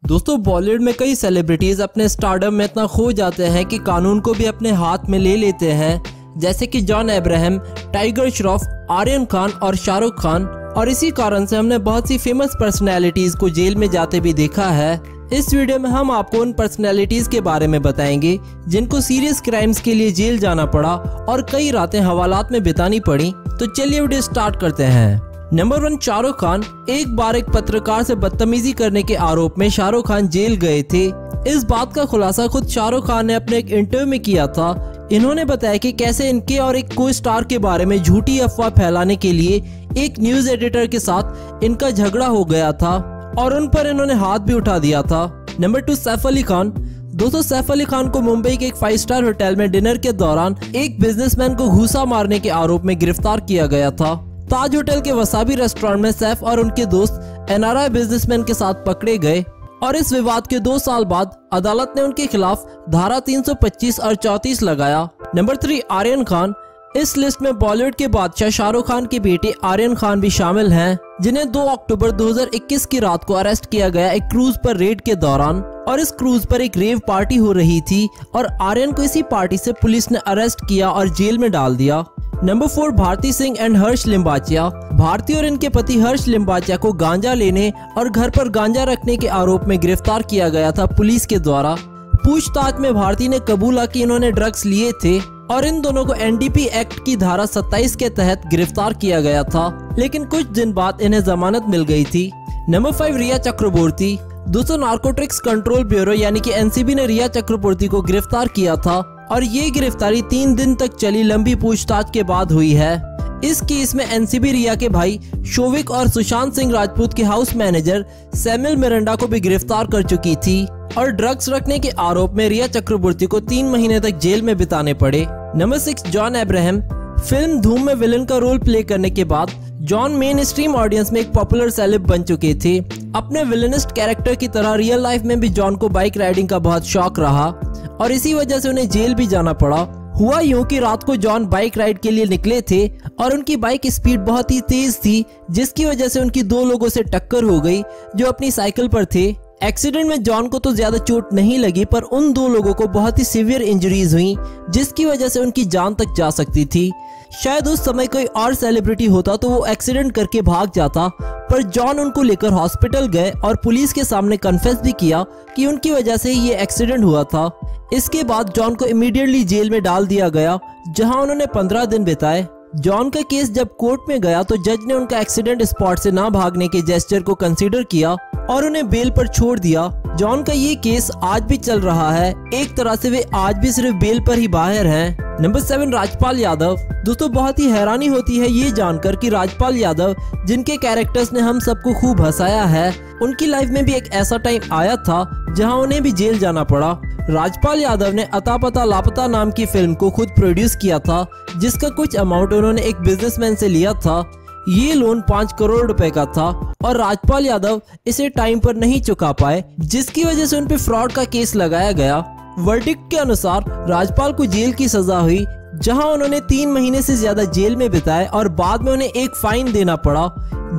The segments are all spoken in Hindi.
दोस्तों बॉलीवुड में कई सेलिब्रिटीज अपने स्टारडम में इतना खो जाते हैं कि कानून को भी अपने हाथ में ले लेते हैं, जैसे कि John Abraham, Tiger Shroff, Aryan Khan और शाहरुख खान। और इसी कारण से हमने बहुत सी फेमस पर्सनैलिटीज को जेल में जाते भी देखा है। इस वीडियो में हम आपको उन पर्सनैलिटीज के बारे में बताएंगे जिनको सीरियस क्राइम्स के लिए जेल जाना पड़ा और कई रातें हवालात में बितानी पड़ी। तो चलिए वीडियो स्टार्ट करते हैं। नंबर 1, शाहरुख खान। एक बार एक पत्रकार से बदतमीजी करने के आरोप में शाहरुख खान जेल गए थे। इस बात का खुलासा खुद शाहरुख खान ने अपने एक इंटरव्यू में किया था। इन्होंने बताया कि कैसे इनके और एक को स्टार के बारे में झूठी अफवाह फैलाने के लिए एक न्यूज एडिटर के साथ इनका झगड़ा हो गया था और उन पर इन्होंने हाथ भी उठा दिया था। नंबर 2, सैफ अली खान। दोस्तों सैफ अली खान को मुंबई के एक 5 स्टार होटल में डिनर के दौरान एक बिजनेसमैन को घूसा मारने के आरोप में गिरफ्तार किया गया था। ताज होटल के वसाबी रेस्टोरेंट में सैफ और उनके दोस्त एनआरआई बिजनेसमैन के साथ पकड़े गए और इस विवाद के 2 साल बाद अदालत ने उनके खिलाफ धारा 325 और 34 लगाया। नंबर 3, आर्यन खान। इस लिस्ट में बॉलीवुड के बादशाह शाहरुख खान के बेटे आर्यन खान भी शामिल हैं, जिन्हें 2 अक्टूबर 2021 की रात को अरेस्ट किया गया एक क्रूज पर रेड के दौरान। और इस क्रूज पर एक रेव पार्टी हो रही थी और आर्यन को इसी पार्टी से पुलिस ने अरेस्ट किया और जेल में डाल दिया। नंबर 4, भारती सिंह एंड हर्ष लिम्बाचिया। भारती और इनके पति हर्ष लिम्बाचिया को गांजा लेने और घर पर गांजा रखने के आरोप में गिरफ्तार किया गया था पुलिस के द्वारा। पूछताछ में भारती ने कबूला कि इन्होंने ड्रग्स लिए थे और इन दोनों को एनडीपी एक्ट की धारा 27 के तहत गिरफ्तार किया गया था, लेकिन कुछ दिन बाद इन्हें जमानत मिल गई थी। नंबर 5, रिया चक्रवर्ती। दोस्तों नार्कोटिक्स कंट्रोल ब्यूरो यानी कि एनसीबी ने रिया चक्रवर्ती को गिरफ्तार किया था और ये गिरफ्तारी 3 दिन तक चली लंबी पूछताछ के बाद हुई है। इस केस में एनसीबी रिया के भाई शोविक और सुशांत सिंह राजपूत के हाउस मैनेजर सैमुअल मिरांडा को भी गिरफ्तार कर चुकी थी और ड्रग्स रखने के आरोप में रिया चक्रवर्ती को 3 महीने तक जेल में बिताने पड़े। Number 6, John Abraham. फिल्म धूम में विलन का रोल प्ले करने के बाद जॉन मेन स्ट्रीम ऑडियंस में एक पॉपुलर सेलेब बन चुके थे। अपने विलनिस्ट कैरेक्टर की तरह रियल लाइफ में भी जॉन को बाइक राइडिंग का बहुत शौक रहा और इसी वजह से उन्हें जेल भी जाना पड़ा। हुआ यूं कि रात को जॉन बाइक राइड के लिए निकले थे और उनकी बाइक स्पीड बहुत ही तेज थी, जिसकी वजह से उनकी 2 लोगों से टक्कर हो गई जो अपनी साइकिल पर थे। एक्सीडेंट में जॉन को तो ज्यादा चोट नहीं लगी, पर उन 2 लोगों को बहुत ही सीवियर इंजरीज हुई, जिसकी वजह से उनकी जान तक जा सकती थी। शायद उस समय कोई और सेलिब्रिटी होता तो वो एक्सीडेंट करके भाग जाता, पर जॉन उनको लेकर हॉस्पिटल गए और पुलिस के सामने कन्फेस भी किया कि उनकी वजह से ये एक्सीडेंट हुआ था। इसके बाद जॉन को इमीडिएटली जेल में डाल दिया गया, जहां उन्होंने 15 दिन बिताए। जॉन का केस जब कोर्ट में गया तो जज ने उनका एक्सीडेंट स्पॉट से ना भागने के जेस्चर को कंसीडर किया और उन्हें बेल पर छोड़ दिया। जॉन का ये केस आज भी चल रहा है। एक तरह से वे आज भी सिर्फ बेल पर ही बाहर हैं। नंबर 7, राजपाल यादव। दोस्तों बहुत ही हैरानी होती है ये जानकर कि राजपाल यादव, जिनके कैरेक्टर्स ने हम सबको खूब हंसाया है, उनकी लाइफ में भी एक ऐसा टाइम आया था जहां उन्हें भी जेल जाना पड़ा। राजपाल यादव ने अता पता लापता नाम की फिल्म को खुद प्रोड्यूस किया था, जिसका कुछ अमाउंट उन्होंने एक बिजनेसमैन से लिया था। ये लोन 5 करोड़ रुपए का था और राजपाल यादव इसे टाइम पर नहीं चुका पाए, जिसकी वजह से उन पे फ्रॉड का केस लगाया गया। वर्डिक्ट के अनुसार राजपाल को जेल की सजा हुई, जहां उन्होंने 3 महीने से ज्यादा जेल में बिताए और बाद में उन्हें एक फाइन देना पड़ा,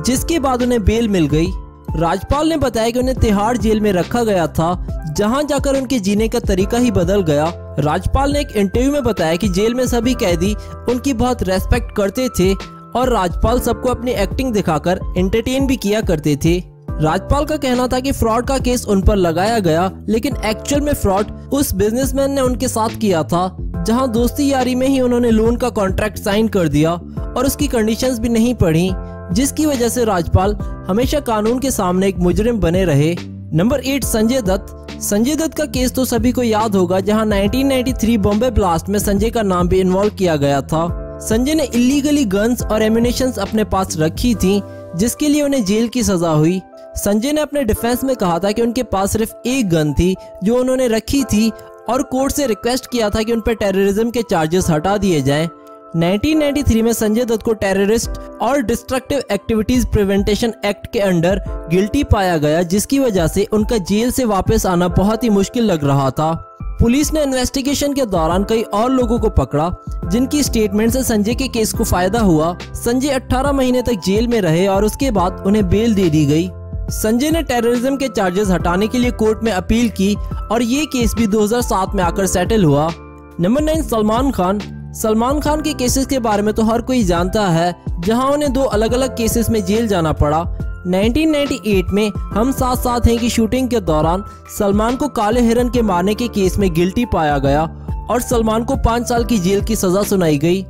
जिसके बाद उन्हें बेल मिल गई। राजपाल ने बताया कि उन्हें तिहाड़ जेल में रखा गया था, जहां जाकर उनके जीने का तरीका ही बदल गया। राजपाल ने एक इंटरव्यू में बताया कि जेल में सभी कैदी उनकी बहुत रेस्पेक्ट करते थे और राजपाल सबको अपनी एक्टिंग दिखाकर एंटरटेन भी किया करते थे। राजपाल का कहना था कि फ्रॉड का केस उन पर लगाया गया, लेकिन एक्चुअल में फ्रॉड उस बिजनेसमैन ने उनके साथ किया था, जहां दोस्ती यारी में ही उन्होंने लोन का कॉन्ट्रैक्ट साइन कर दिया और उसकी कंडीशंस भी नहीं पढ़ी, जिसकी वजह से राजपाल हमेशा कानून के सामने एक मुजरिम बने रहे। नंबर 8, संजय दत्त। संजय दत्त का केस तो सभी को याद होगा, जहां 1993 बॉम्बे ब्लास्ट में संजय का नाम भी इन्वॉल्व किया गया था। संजय ने इलीगली गन्स और एम्यूनेशंस अपने पास रखी थी, जिसके लिए उन्हें जेल की सजा हुई। संजय ने अपने डिफेंस में कहा था कि उनके पास सिर्फ एक गन थी जो उन्होंने रखी थी और कोर्ट से रिक्वेस्ट किया था कि उन पर टेररिज्म के चार्जेस हटा दिए जाएं। 1993 में संजय दत्त को टेररिस्ट और डिस्ट्रक्टिव एक्टिविटीज प्रिवेंटेशन एक्ट के अंडर गिल्टी पाया गया, जिसकी वजह से उनका जेल से वापस आना बहुत ही मुश्किल लग रहा था। पुलिस ने इन्वेस्टिगेशन के दौरान कई और लोगों को पकड़ा, जिनकी स्टेटमेंट से संजय के केस को फायदा हुआ। संजय 18 महीने तक जेल में रहे और उसके बाद उन्हें बेल दे दी गई। संजय ने टेररिज्म के चार्जेस हटाने के लिए कोर्ट में अपील की और ये केस भी 2007 में आकर सेटल हुआ। नंबर 9, सलमान खान। सलमान खान के केसेस के बारे में तो हर कोई जानता है, जहां उन्हें 2 अलग अलग केसेस में जेल जाना पड़ा। 1998 में हम साथ साथ हैं की शूटिंग के दौरान सलमान को काले हिरन के मारने के केस में गिल्टी पाया गया और सलमान को 5 साल की जेल की सजा सुनाई गई,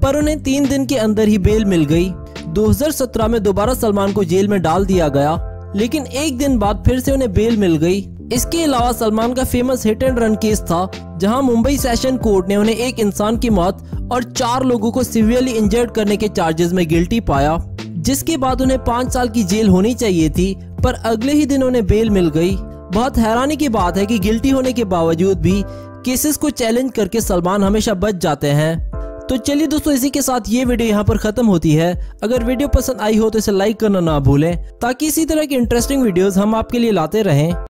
पर उन्हें 3 दिन के अंदर ही बेल मिल गई। 2017 में दोबारा सलमान को जेल में डाल दिया गया, लेकिन 1 दिन बाद फिर से उन्हें बेल मिल गई। इसके अलावा सलमान का famous hit and run case था, जहां मुंबई सेशन कोर्ट ने उन्हें 1 इंसान की मौत और 4 लोगों को सीवियरली इंजर्ड करने के चार्जेस में गिल्टी पाया, जिसके बाद उन्हें 5 साल की जेल होनी चाहिए थी, पर अगले ही दिन उन्हें बेल मिल गई। बहुत हैरानी की बात है कि गिल्टी होने के बावजूद भी केसेस को चैलेंज करके सलमान हमेशा बच जाते हैं। तो चलिए दोस्तों, इसी के साथ ये वीडियो यहाँ पर खत्म होती है। अगर वीडियो पसंद आई हो तो इसे लाइक करना ना भूलें, ताकि इसी तरह की इंटरेस्टिंग वीडियोस हम आपके लिए लाते रहें।